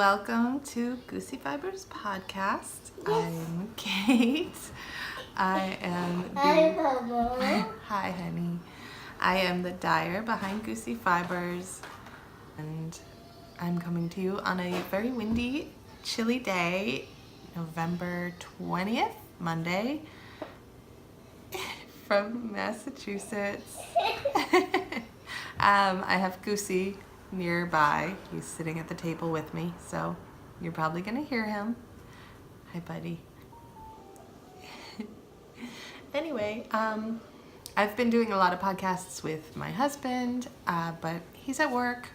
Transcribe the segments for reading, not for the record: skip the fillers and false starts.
welcome to GooseyFibers podcast. I'm Kate. I am Hi, Mama. Hi, honey. I am the dyer behind GooseyFibers, and I'm coming to you on a very windy, chilly day, November 20th, Monday, from Massachusetts. I have Goosey nearby. He's sitting at the table with me, so you're probably gonna hear him. Hi, buddy. Anyway, I've been doing a lot of podcasts with my husband, but he's at work,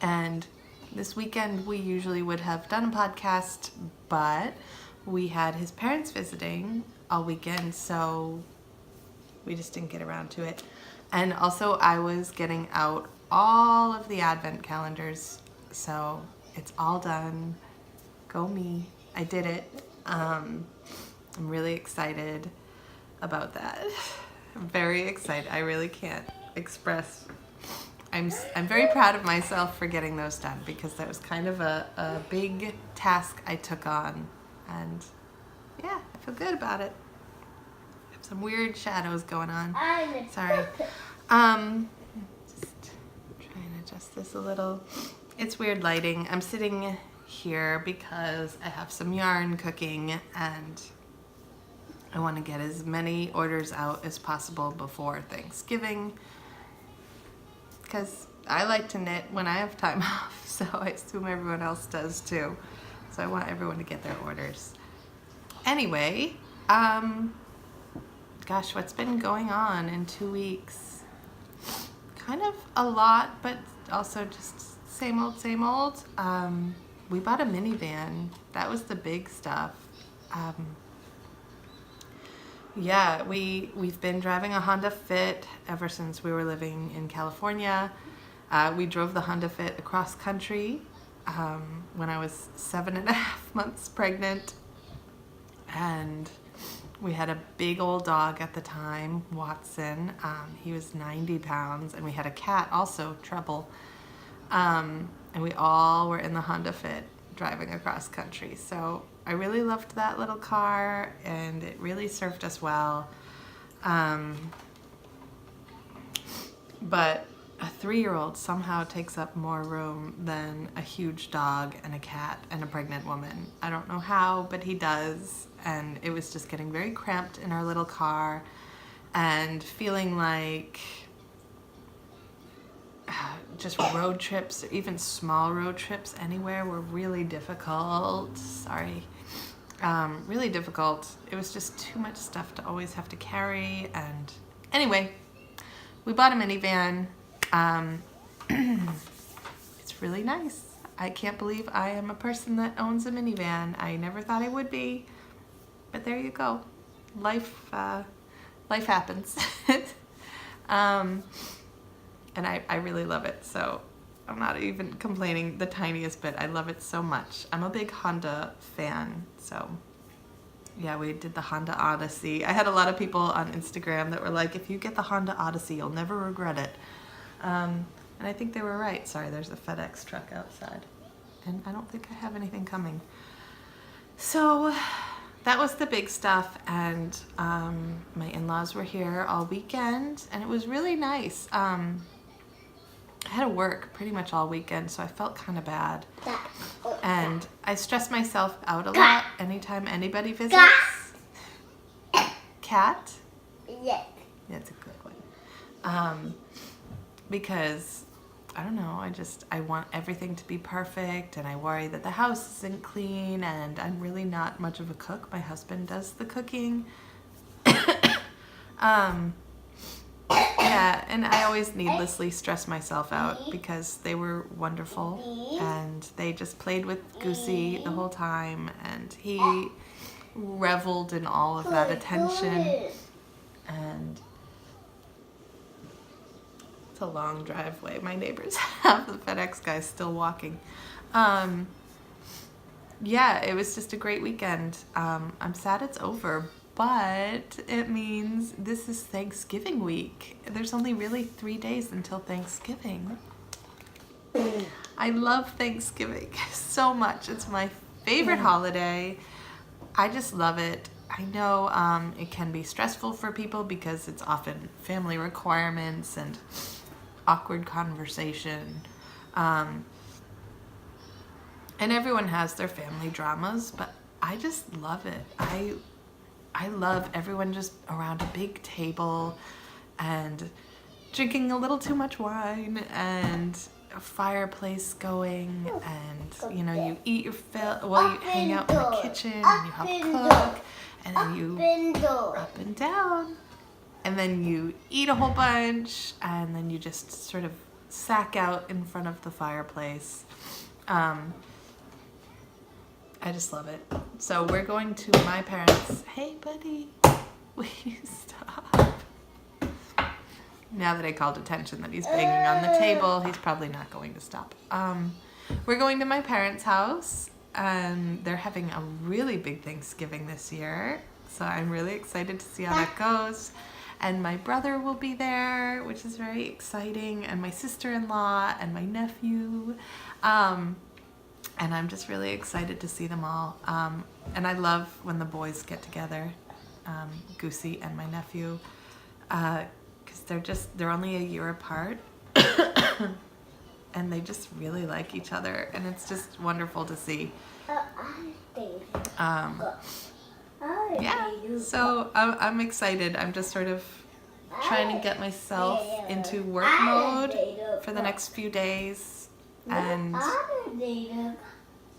and this weekend we usually would have done a podcast, but we had his parents visiting all weekend, so we just didn't get around to it. And also I was getting out all of the advent calendars, so it's all done. Go me. I did it. I'm really excited about that. I'm very excited. I really can't express. I'm very proud of myself for getting those done, because that was kind of a big task I took on, and yeah, I feel good about it. I have some weird shadows going on. Sorry. Just trying to adjust this a little. It's weird lighting. I'm sitting here because I have some yarn cooking, and I want to get as many orders out as possible before Thanksgiving, because I like to knit when I have time off, so I assume everyone else does too. So I want everyone to get their orders. Anyway, gosh, what's been going on in 2 weeks? Kind of a lot, but also just same old, same old. We bought a minivan. That was the big stuff. Yeah, we've been driving a Honda Fit ever since we were living in California. We drove the Honda Fit across country when I was 7.5 months pregnant, and we had a big old dog at the time, Watson. He was 90 pounds, and we had a cat also, Trouble. And we all were in the Honda Fit driving across country. So I really loved that little car, and it really served us well. But a 3-year-old somehow takes up more room than a huge dog and a cat and a pregnant woman. I don't know how, but he does. And it was just getting very cramped in our little car, and feeling like just road trips, or even small road trips anywhere, were really difficult. Sorry. Really difficult. It was just too much stuff to always have to carry. And anyway, we bought a minivan. It's really nice. I can't believe I am a person that owns a minivan. I never thought I would be, but there you go. Life happens. And I really love it, so I'm not even complaining the tiniest bit. I love it so much. I'm a big Honda fan, so yeah, we did the Honda Odyssey. I had a lot of people on Instagram that were like, if you get the Honda Odyssey, you'll never regret it. And I think they were right. Sorry, there's a FedEx truck outside, and I don't think I have anything coming. So that was the big stuff, and my in-laws were here all weekend, and it was really nice. I had to work pretty much all weekend, so I felt kind of bad. And I stress myself out a lot anytime anybody visits. Cat? Yes. That's a good one. Because, I don't know, I want everything to be perfect, and I worry that the house isn't clean, and I'm really not much of a cook. My husband does the cooking. Yeah, and I always needlessly stress myself out, because they were wonderful, and they just played with Goosey the whole time, and he reveled in all of that attention. And it's a long driveway. My neighbors have the FedEx guys still walking. Yeah, it was just a great weekend. I'm sad it's over, but it means this is Thanksgiving week. There's only really 3 days until Thanksgiving. I love Thanksgiving so much. It's my favorite holiday. I just love it. I know it can be stressful for people because it's often family requirements and awkward conversation. And everyone has their family dramas, but I just love it. I love everyone just around a big table and drinking a little too much wine and a fireplace going, and you know, you eat your fill, well, you hang out in the kitchen and you help cook, and then you up and down, and then you eat a whole bunch, and then you just sort of sack out in front of the fireplace. I just love it. So we're going to my parents'. Hey buddy, will you stop? Now that I called attention that he's banging on the table, he's probably not going to stop. We're going to my parents' house, and they're having a really big Thanksgiving this year. So I'm really excited to see how that goes. And my brother will be there, which is very exciting, and my sister-in-law and my nephew. And I'm just really excited to see them all. And I love when the boys get together, Goosey and my nephew. They're only a year apart and they just really like each other, and it's just wonderful to see. Yeah, so I'm excited. I'm just sort of trying to get myself into work mode for the next few days, and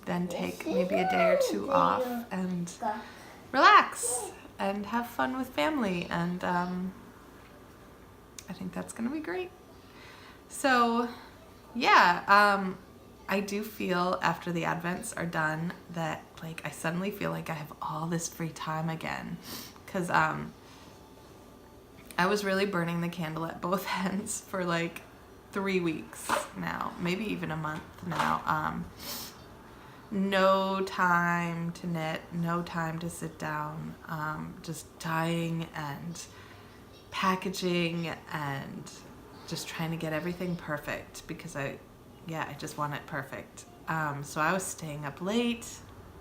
then take maybe a day or two off and relax and have fun with family, and I think that's gonna be great. So yeah, I do feel after the Advents are done that like I suddenly feel like I have all this free time again, because I was really burning the candle at both ends for like 3 weeks now, maybe even a month now. No time to knit, no time to sit down, just dyeing and packaging and just trying to get everything perfect, because I just want it perfect. So I was staying up late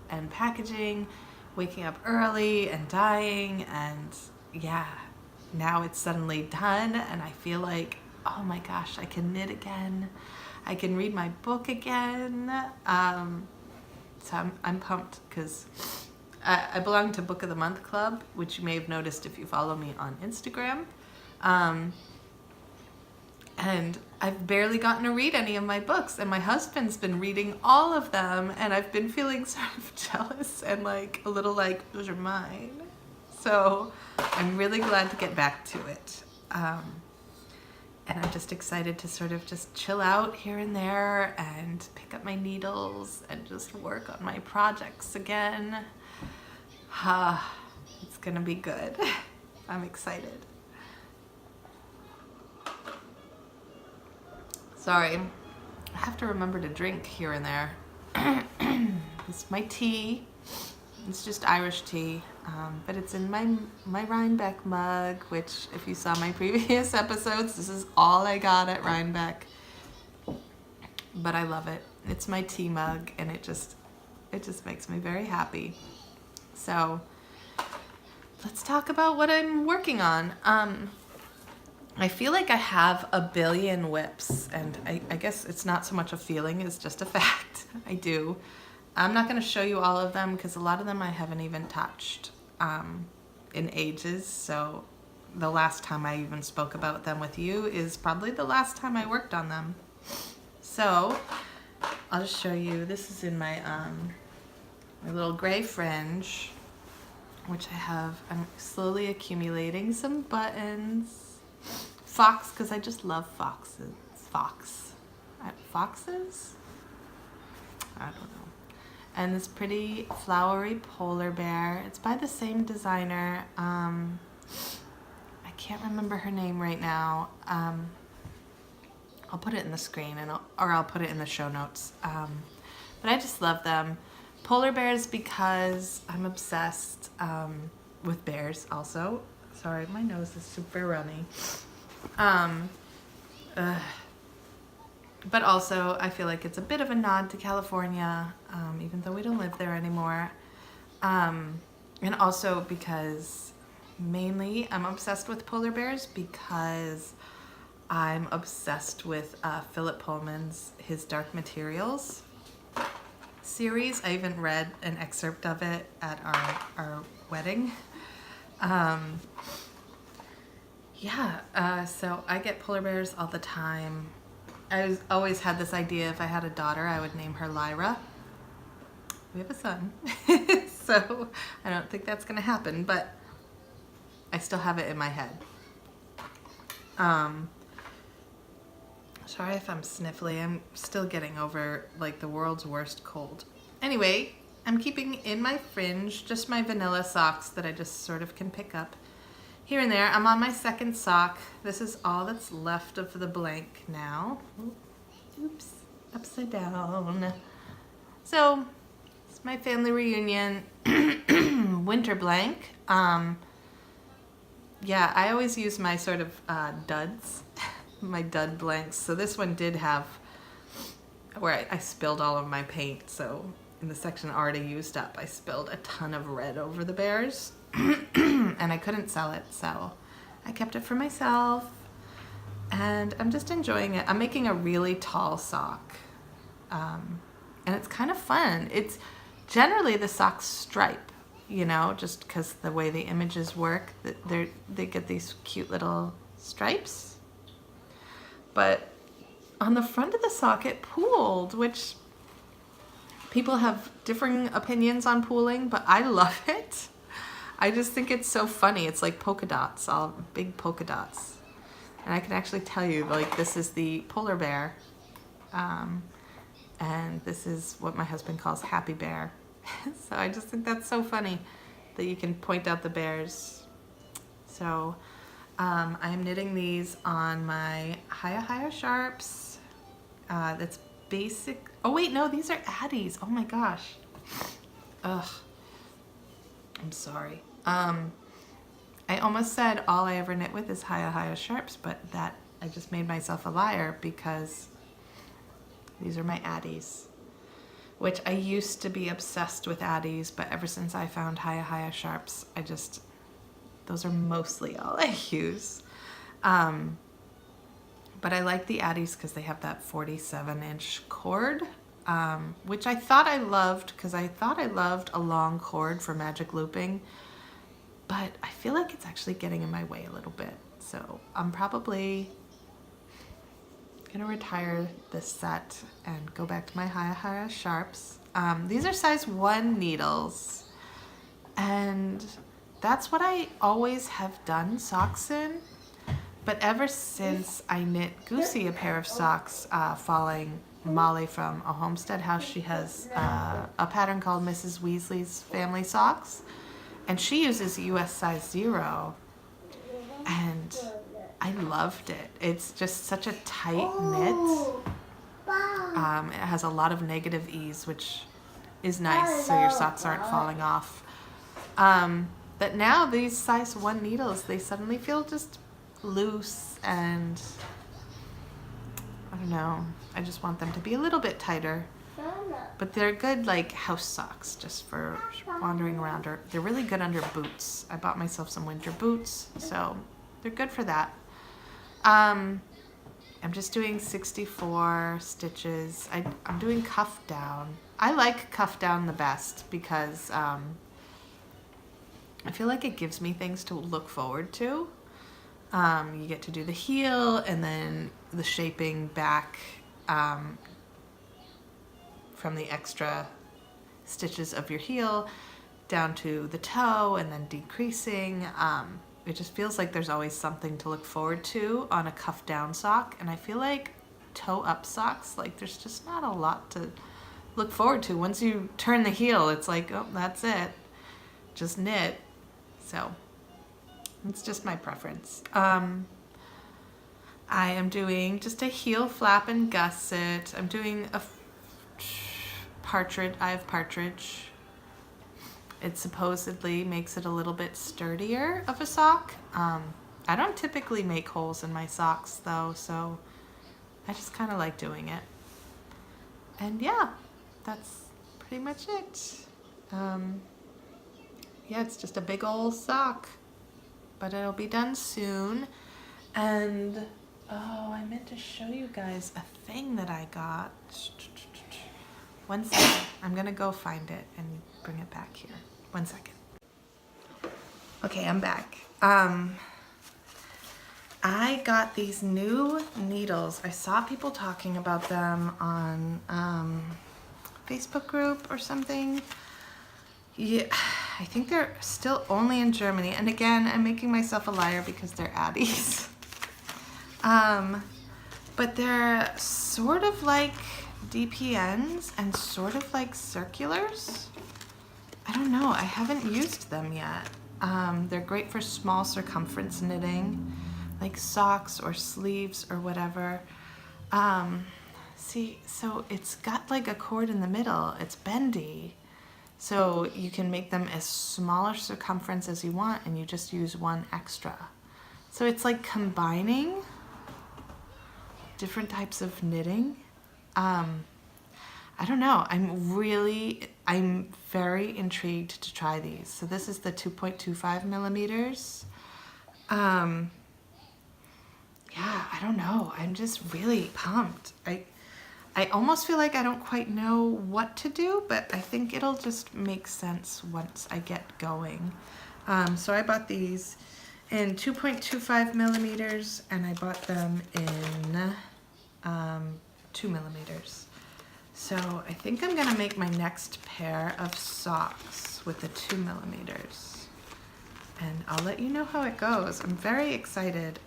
and packaging, waking up early and dyeing, and yeah, now it's suddenly done and I feel like, oh my gosh, I can knit again. I can read my book again. So I'm pumped, because I belong to Book of the Month Club, which you may have noticed if you follow me on Instagram. And I've barely gotten to read any of my books, and my husband's been reading all of them, and I've been feeling sort of jealous and like a little like, those are mine. So I'm really glad to get back to it. And I'm just excited to sort of just chill out here and there and pick up my needles and just work on my projects again. It's gonna be good. I'm excited. Sorry, I have to remember to drink here and there. It's my tea. It's just Irish tea, but it's in my Rhinebeck mug, which if you saw my previous episodes, this is all I got at Rhinebeck. But I love it. It's my tea mug, and it just makes me very happy. So let's talk about what I'm working on. I feel like I have a billion whips, and I guess it's not so much a feeling, it's just a fact. I do. I'm not going to show you all of them because a lot of them I haven't even touched in ages, so the last time I even spoke about them with you is probably the last time I worked on them. So I'll just show you. This is in my my little gray fringe, which I'm slowly accumulating some buttons. Fox, because I just love foxes. Foxes? I don't know. And this pretty flowery polar bear. It's by the same designer. I can't remember her name right now. I'll put it in the screen, or I'll put it in the show notes. But I just love them. Polar bears because I'm obsessed with bears also. Sorry, my nose is super runny. But also I feel like it's a bit of a nod to California, even though we don't live there anymore. And also because mainly I'm obsessed with polar bears because I'm obsessed with Philip Pullman's His Dark Materials series. I even read an excerpt of it at our wedding. So I get polar bears all the time. I always had this idea if I had a daughter, I would name her Lyra. We have a son, so I don't think that's gonna happen, but I still have it in my head. Sorry if I'm sniffly. I'm still getting over like the world's worst cold. Anyway, I'm keeping in my fringe just my vanilla socks that I just sort of can pick up here and there. I'm on my second sock. This is all that's left of the blank now. Oops, upside down. So, it's my family reunion winter blank. Yeah, I always use my sort of duds, my dud blanks. So this one did have where I spilled all of my paint. So in the section already used up, I spilled a ton of red over the bears and I couldn't sell it. So I kept it for myself and I'm just enjoying it. I'm making a really tall sock and it's kind of fun. It's generally the socks stripe, you know, just because the way the images work, they get these cute little stripes. But on the front of the sock it pooled, which people have differing opinions on pooling, but I love it. I just think it's so funny. It's like polka dots, all big polka dots. And I can actually tell you, like, this is the polar bear. And this is what my husband calls Happy Bear. So I just think that's so funny that you can point out the bears. So I'm knitting these on my Hiya Sharps. That's basic. Oh wait, no, these are Addies. Oh my gosh. Ugh. I'm sorry. I almost said all I ever knit with is Hiya Sharps, but that I just made myself a liar because these are my Addies, which I used to be obsessed with Addies, but ever since I found Hiya Sharps, those are mostly all I use. But I like the Addies because they have that 47-inch cord, which I thought I loved because I thought I loved a long cord for magic looping, but I feel like it's actually getting in my way a little bit. So I'm probably gonna retire this set and go back to my Hiya Sharps. These are size 1 needles, and that's what I always have done socks in. But ever since I knit Goosey a pair of socks, following Molly from a homestead house, she has a pattern called Mrs. Weasley's Family Socks, and she uses US size 0, and I loved it. It's just such a tight knit. It has a lot of negative ease, which is nice, so your socks aren't falling off. But now these size 1 needles, they suddenly feel just loose, and I don't know, I just want them to be a little bit tighter. But they're good like house socks just for wandering around, or they're really good under boots. I bought myself some winter boots, so they're good for that. I'm just doing 64 stitches. I'm doing cuff down. I like cuff down the best because I feel like it gives me things to look forward to. You get to do the heel and then the shaping back from the extra stitches of your heel down to the toe and then decreasing. It just feels like there's always something to look forward to on a cuff down sock, and I feel like toe up socks, like there's just not a lot to look forward to. Once you turn the heel, it's like, oh, that's it, just knit. So it's just my preference. I am doing just a heel flap and gusset. I'm doing a partridge. I have partridge. It supposedly makes it a little bit sturdier of a sock. I don't typically make holes in my socks though, so I just kind of like doing it. And yeah, that's pretty much it. Yeah, it's just a big old sock, but it'll be done soon. And oh, I meant to show you guys a thing that I got. One second. I'm gonna go find it and bring it back here. 1 second. Okay, I'm back. I got these new needles. I saw people talking about them on Facebook group or something. Yeah, I think they're still only in Germany. And again, I'm making myself a liar because they're Addies. But they're sort of like DPNs and sort of like circulars. I don't know, I haven't used them yet. They're great for small circumference knitting, like socks or sleeves or whatever. See, so it's got like a cord in the middle. It's bendy. So you can make them as smaller circumference as you want and you just use one extra. So it's like combining different types of knitting. I don't know, I'm very intrigued to try these. So this is the 2.25 millimeters. Yeah, I don't know, I'm just really pumped. I almost feel like I don't quite know what to do, but I think it'll just make sense once I get going. So I bought these in 2.25 millimeters and I bought them in 2 millimeters. So I think I'm gonna make my next pair of socks with the 2 millimeters. And I'll let you know how it goes. I'm very excited.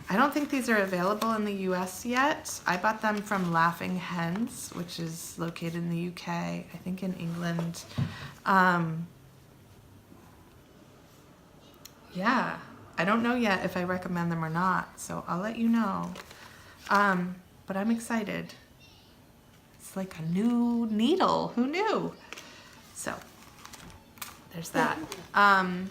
I don't think these are available in the US yet. I bought them from Laughing Hens, which is located in the UK, I think in England. Yeah, I don't know yet if I recommend them or not, so I'll let you know. But I'm excited. It's like a new needle, who knew? So, there's that. I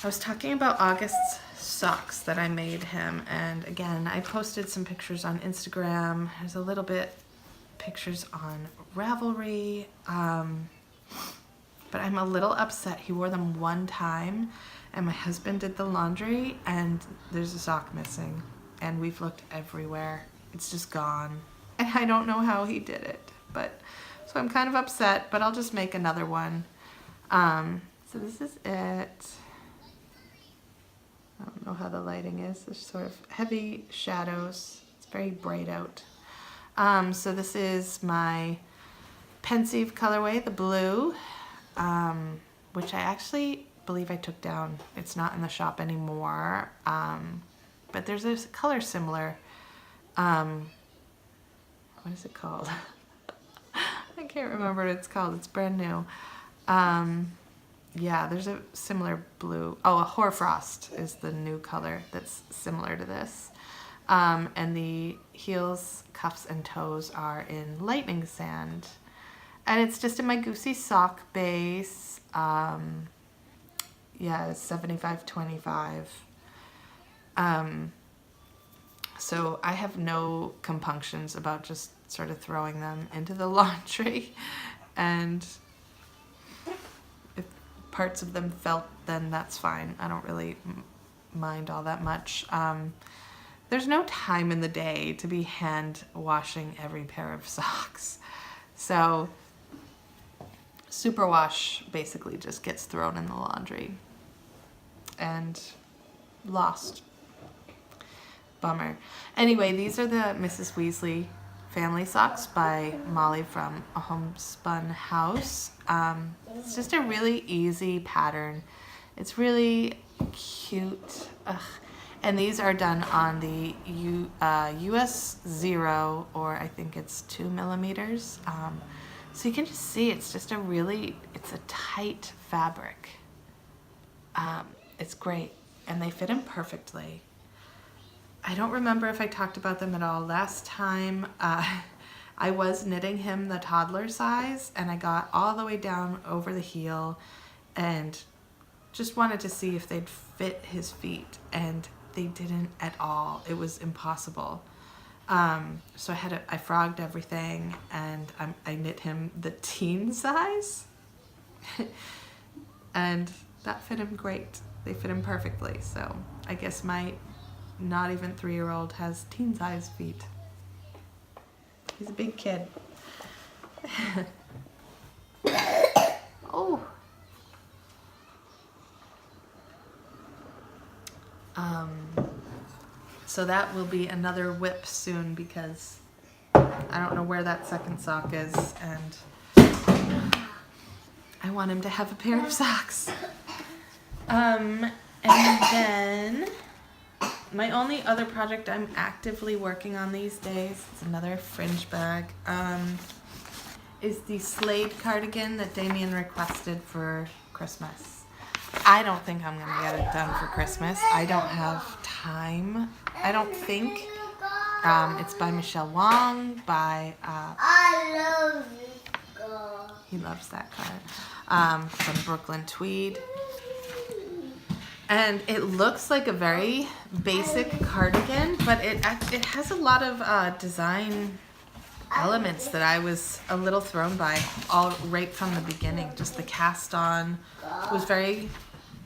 was talking about August's socks that I made him, and again, I posted some pictures on Instagram. There's a little bit pictures on Ravelry, but I'm a little upset. He wore them one time, and my husband did the laundry, and there's a sock missing, and we've looked everywhere. It's just gone, and I don't know how he did it, but so I'm kind of upset, but I'll just make another one. So this is it. I don't know how the lighting is. There's sort of heavy shadows. It's very bright out. So this is my Pensive colorway, the blue, which I actually believe I took down. It's not in the shop anymore, but there's a color similar. What is it called? I can't remember what it's called. It's brand new. Yeah, there's a similar blue. Oh, a hoarfrost is the new color that's similar to this. And the heels, cuffs, and toes are in lightning sand. And it's just in my Goosey sock base. Yeah, it's 75/25. So I have no compunctions about just sort of throwing them into the laundry. And if parts of them felt, then that's fine. I don't really mind all that much. There's no time in the day to be hand washing every pair of socks. So superwash basically just gets thrown in the laundry and lost. Bummer. Anyway, these are the Mrs. Weasley family socks by Molly from A Homespun House. It's just a really easy pattern. It's really cute. Ugh. And these are done on the US 0, or I think it's 2 millimeters. So you can just see it's just it's a tight fabric. It's great, and they fit him perfectly. I don't remember if I talked about them at all. Last time I was knitting him the toddler size, and I got all the way down over the heel and just wanted to see if they'd fit his feet, and they didn't at all. It was impossible. So I frogged everything, and I knit him the teen size. And that fit him great. They fit him perfectly. So I guess my not even 3-year-old has teen size feet. He's a big kid. Oh. So that will be another whip soon, because I don't know where that second sock is, and I want him to have a pair of socks. And then my only other project I'm actively working on these days, it's another fringe bag, is the Slade cardigan that Damien requested for Christmas. I don't think I'm going to get it done for Christmas. I don't have time, I don't think. It's by Michelle Wong, by... I love this girl. He loves that color. From Brooklyn Tweed. And it looks like a very basic cardigan, but it has a lot of design elements that I was a little thrown by all right from the beginning. Just the cast on was very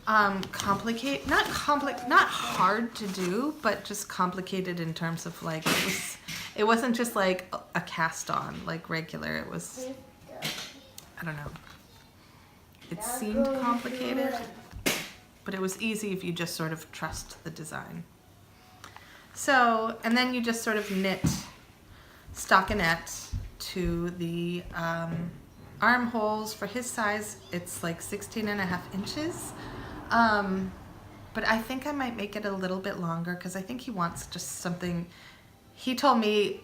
complicated, not hard to do, but just complicated in terms of like it wasn't just like a cast on like regular. It was, I don't know. It seemed complicated, but it was easy if you just sort of trust the design. So, and then you just sort of knit stockinette to the armholes. For his size, it's like 16.5 inches. But I think I might make it a little bit longer, because I think he wants just something. He told me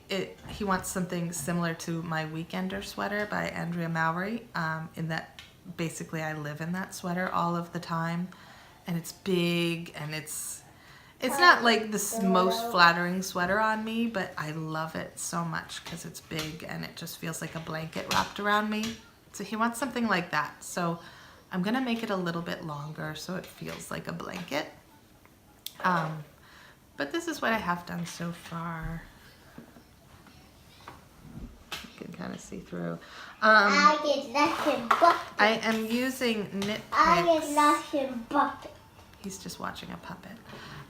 he wants something similar to my Weekender sweater by Andrea Mowry, in that basically I live in that sweater all of the time, and it's big, and it's not like the most flattering sweater on me, but I love it so much because it's big and it just feels like a blanket wrapped around me. So he wants something like that. So I'm gonna make it a little bit longer so it feels like a blanket. But this is what I have done so far. You can kind of see through. I get nothing but. I am using knit I picks. get nothing but. He's just watching a puppet.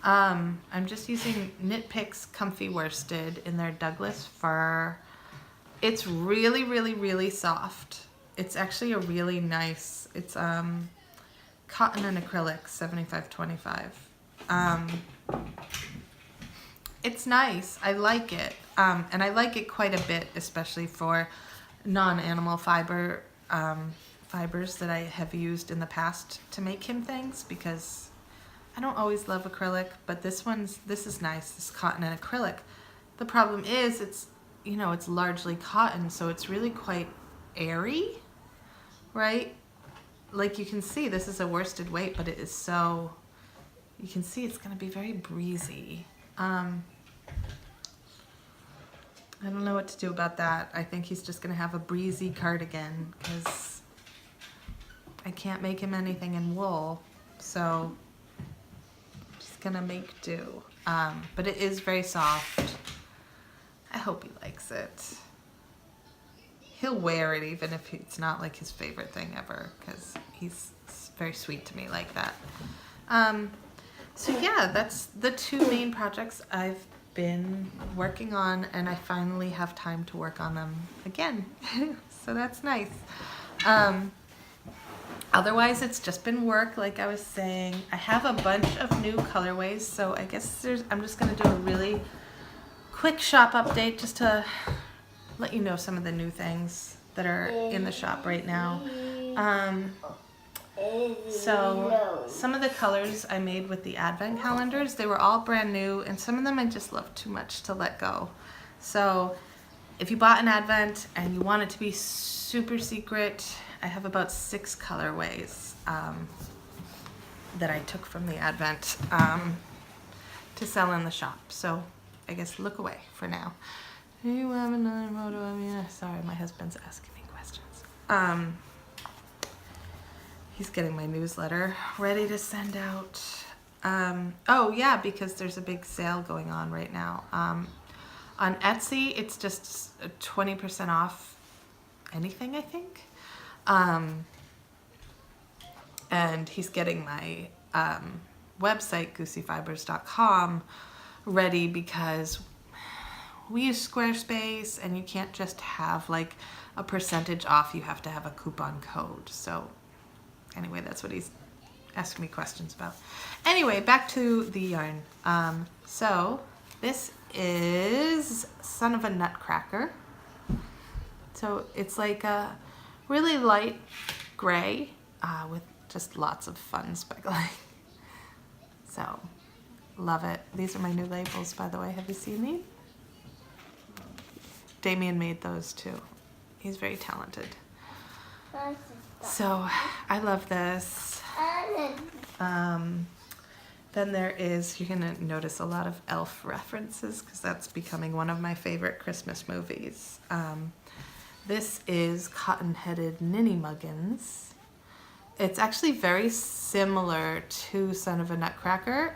I'm just using Knit Picks Comfy Worsted in their Douglas fur. It's really, really, really soft. It's actually a really nice, it's cotton and acrylic, 75/25. It's nice. I like it. And I like it quite a bit, especially for non-animal fibers that I have used in the past to make him things, because I don't always love acrylic, but this is nice, this cotton and acrylic. The problem is it's largely cotton, so it's really quite airy, right? Like you can see, this is a worsted weight, but it is so, you can see it's going to be very breezy. I don't know what to do about that. I think he's just going to have a breezy cardigan, because I can't make him anything in wool, so gonna make do. But it is very soft. I hope he likes it. He'll wear it even if it's not like his favorite thing ever, because he's very sweet to me like that. So yeah, that's the two main projects I've been working on, and I finally have time to work on them again. So that's nice. Otherwise, it's just been work, like I was saying. I have a bunch of new colorways, so I guess I'm just going to do a really quick shop update just to let you know some of the new things that are in the shop right now. So some of the colors I made with the advent calendars, they were all brand new, and some of them I just love too much to let go. So if you bought an advent and you want it to be super secret, I have about 6 colorways that I took from the advent to sell in the shop. So I guess look away for now. Do you have another photo of me? Sorry, my husband's asking me questions. He's getting my newsletter ready to send out. Oh yeah, because there's a big sale going on right now. On Etsy, it's just 20% off anything, I think. And he's getting my website, GooseyFibers.com, ready because we use Squarespace and you can't just have like a percentage off, you have to have a coupon code. So anyway, that's what he's asking me questions about. Anyway, back to the yarn. So this is Son of a Nutcracker. So it's like a really light gray with just lots of fun speckling. So love it. These are my new labels, by the way. Have you seen these? Damien made those too. He's very talented. So I love this. Then there is, you're gonna notice a lot of Elf references because that's becoming one of my favorite Christmas movies. This is Cotton-Headed Ninny Muggins. It's actually very similar to Son of a Nutcracker,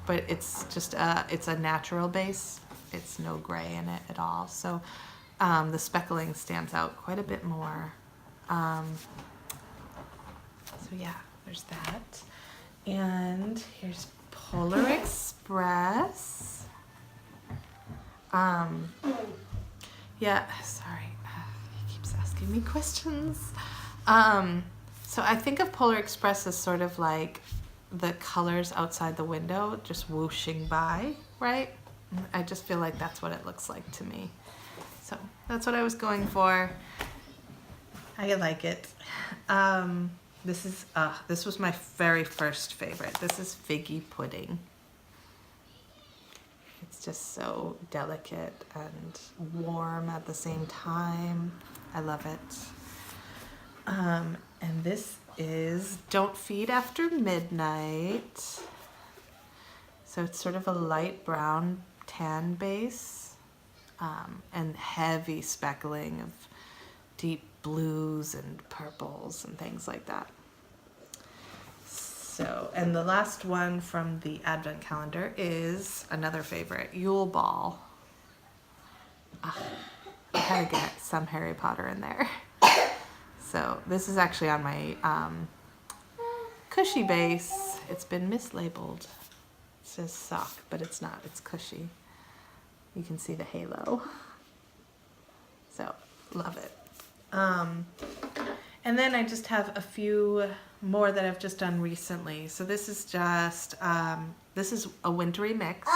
but it's just it's a natural base. It's no gray in it at all. So the speckling stands out quite a bit more. So yeah, there's that. And here's Polar Express. Yeah, sorry. He keeps asking me questions. So I think of Polar Express as sort of like the colors outside the window just whooshing by, right? I just feel like that's what it looks like to me. So that's what I was going for. I like it. This was my very first favorite. This is Figgy Pudding. It's just so delicate and warm at the same time. I love it. And this is Don't Feed After Midnight. So it's sort of a light brown tan base and heavy speckling of deep blues and purples and things like that. So, and the last one from the advent calendar is another favorite, Yule Ball. I had to get some Harry Potter in there. So this is actually on my cushy base. It's been mislabeled. It says sock, but it's not, it's cushy. You can see the halo. So, love it. And then I just have a few more that I've just done recently. So this is just, this is a wintry mix.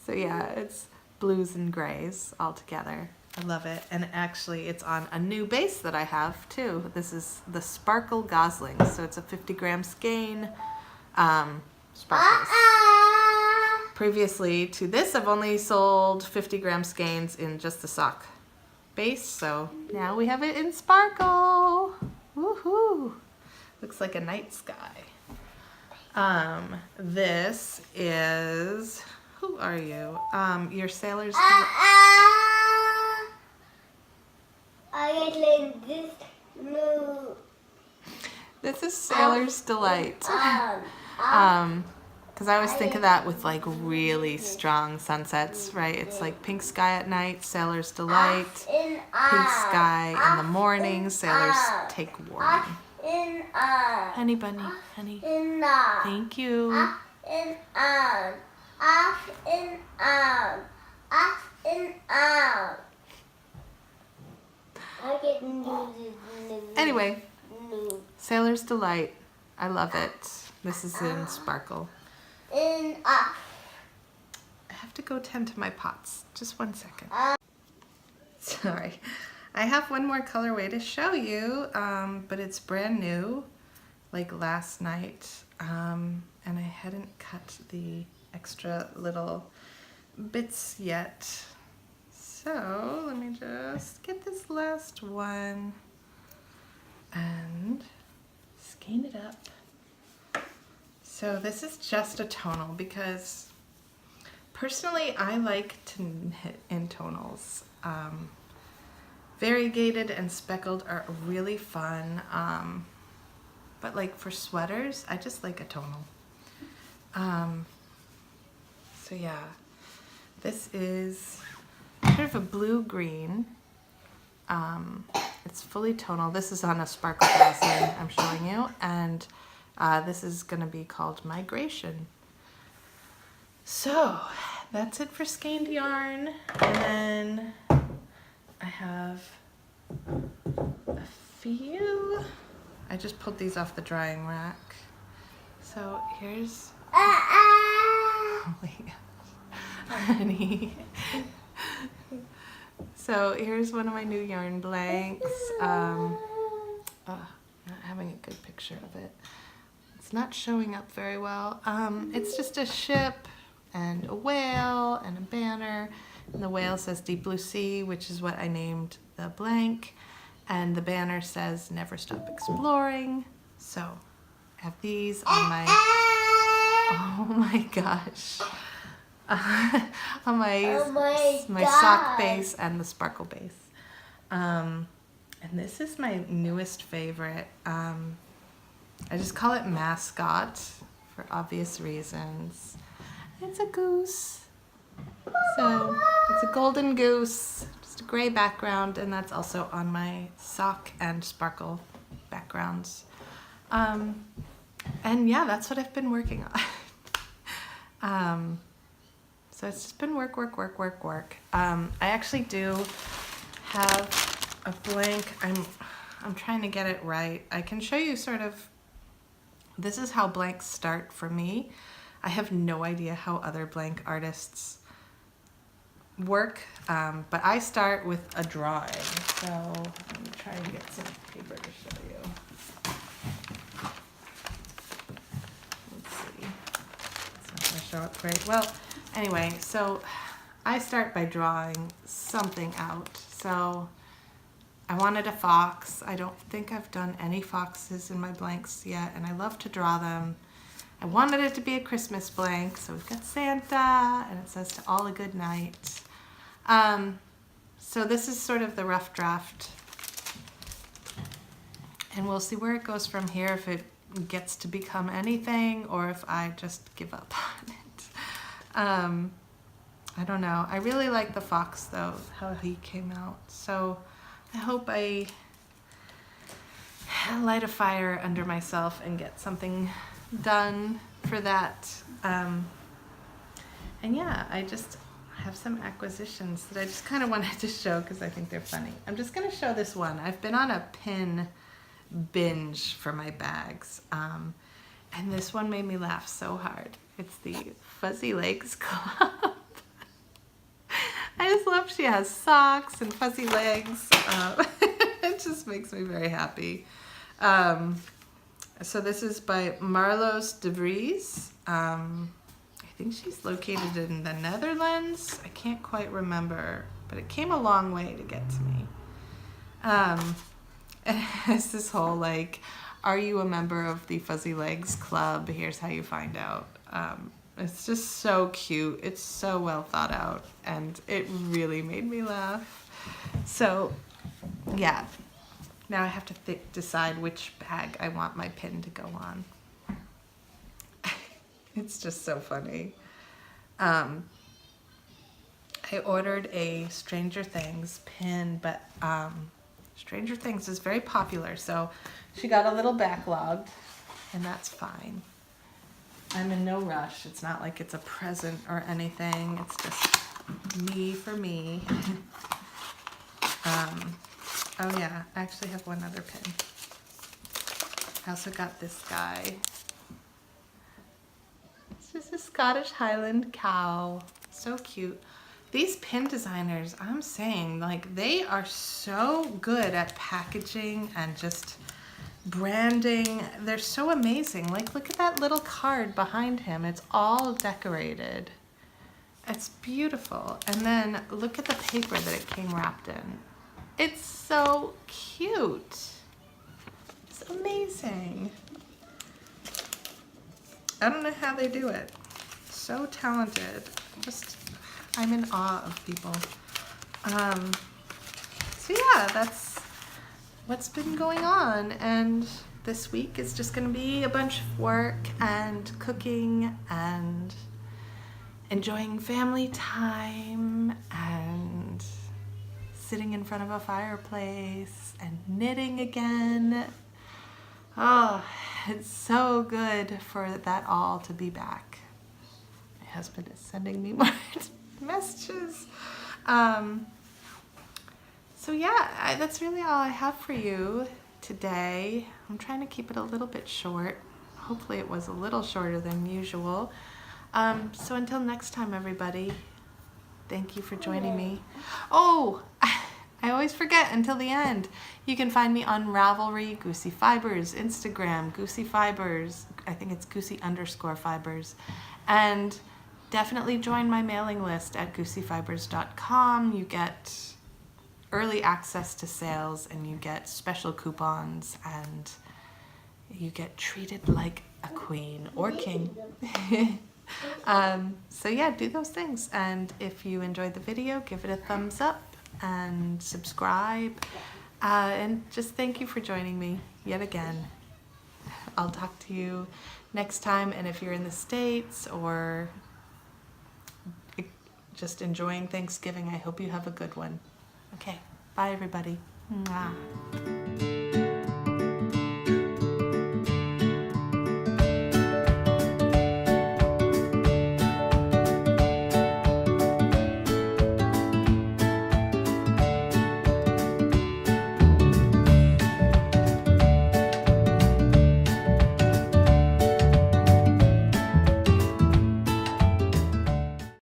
So yeah, it's blues and grays all together. I love it. And actually it's on a new base that I have too. This is the Sparkle Goslings. So it's a 50-gram skein, sparkles. Previously to this, I've only sold 50-gram skeins in just the sock base, so now we have it in sparkle. Woohoo! Looks like a night sky. This is, who are you? Your Sailor's This is Sailor's Delight. Because I always think of that with like really strong sunsets, right? It's like pink sky at night, Sailor's Delight, pink sky in the morning, sailors take warning. Honey bunny, honey. Thank you. Anyway, Sailor's Delight. I love it. This is in sparkle. I have to go tend to my pots. Just 1 second. Sorry. I have one more colorway to show you, but it's brand new, like last night, and I hadn't cut the extra little bits yet. So let me just get this last one and skein it up. So this is just a tonal because personally I like to knit in tonals Variegated and speckled are really fun. But like for sweaters, I just like a tonal. So yeah, this is sort of a blue-green. It's fully tonal. This is on a sparkle basin I'm showing you, and this is gonna be called Migration. So that's it for skeined yarn, and then I have a few. I just pulled these off the drying rack. So here's, oh my gosh, honey. So here's one of my new yarn blanks. Not having a good picture of it. It's not showing up very well. It's just a ship and a whale and a banner. And the whale says Deep Blue Sea, which is what I named the blank. And the banner says Never Stop Exploring. So I have these on my, oh my gosh. On my sock base and the sparkle base. And this is my newest favorite. I just call it Mascot for obvious reasons. It's a goose. So it's a golden goose, just a gray background, and that's also on my sock and sparkle backgrounds. And yeah, that's what I've been working on. So it's just been work. I actually do have a blank. I'm trying to get it right. I can show you sort of, this is how blanks start for me. I have no idea how other blank artists work, but I start with a drawing. So let me try and get some paper to show you. Let's see. It's not going to show up great. Well, anyway, so I start by drawing something out. So I wanted a fox. I don't think I've done any foxes in my blanks yet, and I love to draw them. I wanted it to be a Christmas blank, so we've got Santa, and it says to all a good night. So this is sort of the rough draft, and we'll see where it goes from here, if it gets to become anything, or if I just give up on it. I don't know. I really like the fox, though, how he came out. So I hope I light a fire under myself and get something done for that. And yeah, I just have some acquisitions that I just kind of wanted to show because I think they're funny. I'm just going to show this one. I've been on a pin binge for my bags, and this one made me laugh so hard. It's the Fuzzy Legs Club. I just love she has socks and fuzzy legs. It just makes me very happy. So this is by Marloes de Vries. I think she's located in the Netherlands. I can't quite remember, but it came a long way to get to me. And it has this whole like, are you a member of the Fuzzy Legs Club? Here's how you find out. It's just so cute. It's so well thought out, and it really made me laugh. So yeah, now I have to decide which bag I want my pin to go on. It's just so funny. I ordered a Stranger Things pin, but Stranger Things is very popular, so she got a little backlogged, and that's fine. I'm in no rush. It's not like it's a present or anything. It's just me for me. Oh yeah, I actually have one other pin. I also got this guy. It's just a Scottish Highland cow. So cute. These pin designers, I'm saying, like, they are so good at packaging and just branding. They're so amazing. Like, look at that little card behind him. It's all decorated. It's beautiful. And then look at the paper that it came wrapped in. It's so cute. It's amazing. I don't know how they do it. So talented. I'm in awe of people. So yeah, yeah, that's what's been going on. And this week is just going to be a bunch of work and cooking and enjoying family time and sitting in front of a fireplace and knitting again. Oh, it's so good for that all to be back. My husband is sending me more messages. So yeah, that's really all I have for you today. I'm trying to keep it a little bit short. Hopefully it was a little shorter than usual. So until next time, everybody, thank you for joining me. Oh, I always forget until the end. You can find me on Ravelry, GooseyFibers, Instagram, GooseyFibers. I think it's Goosey_fibers. And definitely join my mailing list at GooseyFibers.com. You get early access to sales and you get special coupons and you get treated like a queen or king. So yeah, do those things. And if you enjoyed the video, give it a thumbs up and subscribe. And just thank you for joining me yet again. I'll talk to you next time. And if you're in the States or just enjoying Thanksgiving, I hope you have a good one. Okay, bye everybody. Mwah.